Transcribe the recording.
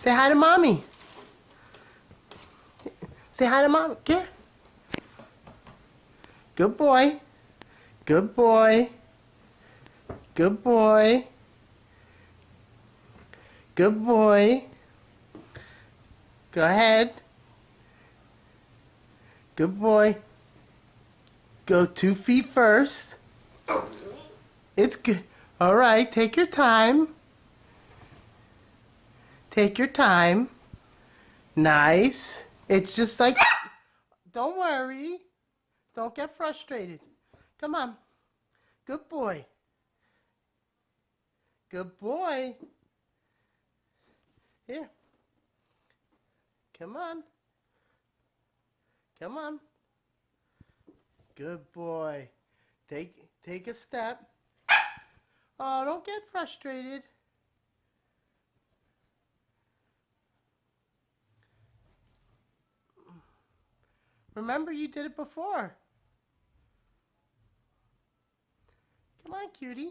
Say hi to mommy. Say hi to mom. Get. Good boy. Good boy. Good boy. Good boy. Go ahead. Good boy. Go 2 feet first. It's good. All right, take your time. Take your time. Nice. It's just like, don't worry. Don't get frustrated. Come on. Good boy. Good boy. Here. Come on. Come on. Good boy. Take a step. Oh, don't get frustrated. Remember, you did it before. Come on, cutie.